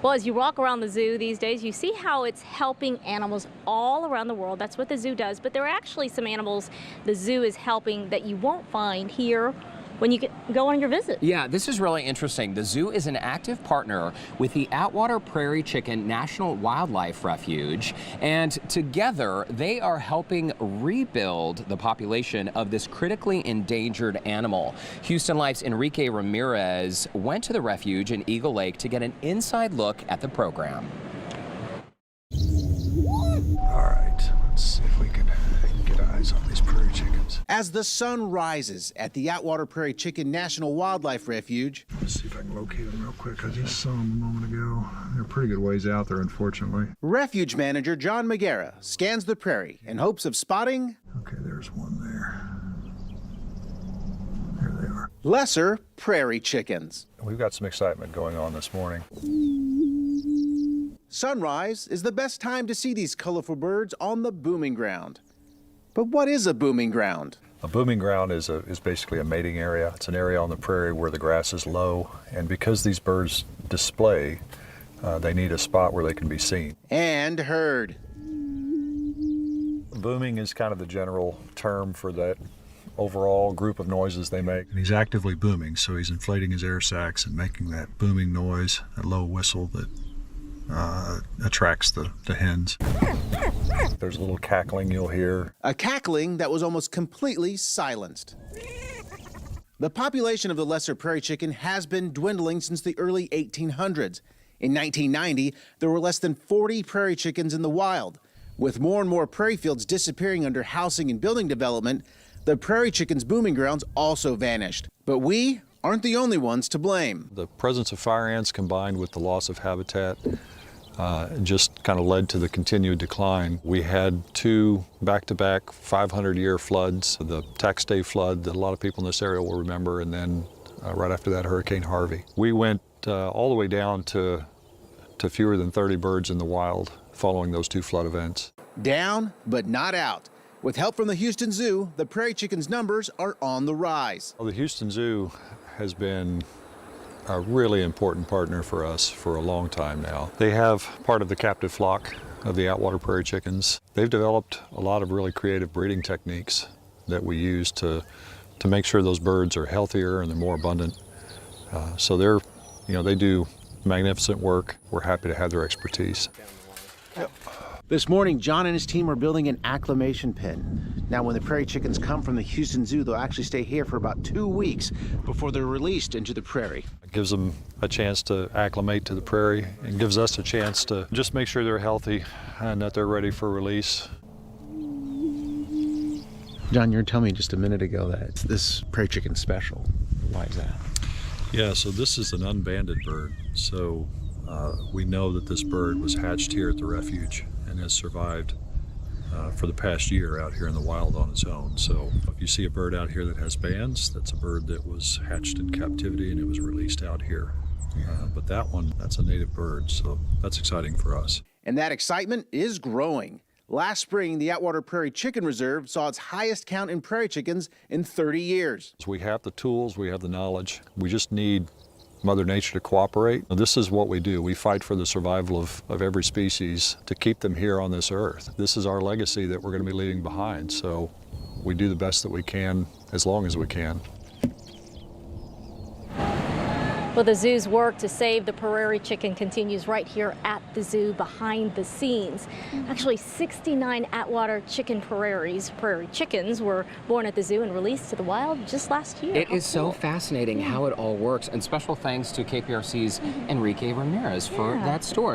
Well, as you walk around the zoo these days, you see how it's helping animals all around the world. That's what the zoo does. But there are actually some animals the zoo is helping that you won't find here when you go on your visit. Yeah, this is really interesting. The zoo is an active partner with the Attwater Prairie Chicken National Wildlife Refuge, and together they are helping rebuild the population of this critically endangered animal. Houston Life's Enrique Ramirez went to the refuge in Eagle Lake to get an inside look at the program. All right, let's see if we can get eyes on these prairie chickens. As the sun rises at the Attwater Prairie Chicken National Wildlife Refuge. Let's see if I can locate them real quick. I just saw them a moment ago. They're pretty good ways out there, unfortunately. Refuge manager John McGarrah scans the prairie in hopes of spotting... Okay, there's one there. There they are. lesser prairie chickens. We've got some excitement going on this morning. Sunrise is the best time to see these colorful birds on the booming ground. But what is a booming ground? A booming ground is basically a mating area. It's an area on the prairie where the grass is low, and because these birds display, they need a spot where they can be seen. And heard. Booming is kind of the general term for that overall group of noises they make. And he's actively booming, so he's inflating his air sacs and making that booming noise, that low whistle that attracts the hens. There's a little cackling you'll hear. A cackling that was almost completely silenced. The population of the lesser prairie chicken has been dwindling since the early 1800s. In 1990, there were less than 40 prairie chickens in the wild. With more and more prairie fields disappearing under housing and building development, the prairie chicken's booming grounds also vanished. But we aren't the only ones to blame. The presence of fire ants combined with the loss of habitat just kind of led to the continued decline. We had two back-to-back 500-year floods, the Tax Day flood that a lot of people in this area will remember, and then right after that, Hurricane Harvey. We went all the way down to fewer than 30 birds in the wild following those two flood events. Down, but not out. With help from the Houston Zoo, the prairie chicken's numbers are on the rise. Well, the Houston Zoo has been a really important partner for us for a long time now. They have part of the captive flock of the Attwater Prairie chickens. They've developed a lot of really creative breeding techniques that we use to make sure those birds are healthier and they're more abundant. So they do magnificent work. We're happy to have their expertise. Yep. This morning, John and his team are building an acclimation pen. Now, when the prairie chickens come from the Houston Zoo, they'll actually stay here for about 2 weeks before they're released into the prairie. It gives them a chance to acclimate to the prairie and gives us a chance to just make sure they're healthy and that they're ready for release. John, you were telling me just a minute ago that this prairie chicken's special. Why is that? Yeah, so this is an unbanded bird. So we know that this bird was hatched here at the refuge and has survived for the past year out here in the wild on its own. So if you see a bird out here that has bands, that's a bird that was hatched in captivity and it was released out here. But that one, that's a native bird, so that's exciting for us. And that excitement is growing. Last spring, the Attwater Prairie Chicken Reserve saw its highest count in prairie chickens in 30 years. We have the tools, we have the knowledge. We just need Mother Nature to cooperate. This is what we do. We fight for the survival of every species to keep them here on this earth. This is our legacy that we're going to be leaving behind, so we do the best that we can as long as we can. Well, the zoo's work to save the prairie chicken continues right here at the zoo behind the scenes. Actually, 69 Attwater prairie chickens were born at the zoo and released to the wild just last year. It is so fascinating how it all works, and special thanks to KPRC's Enrique Ramirez for that story.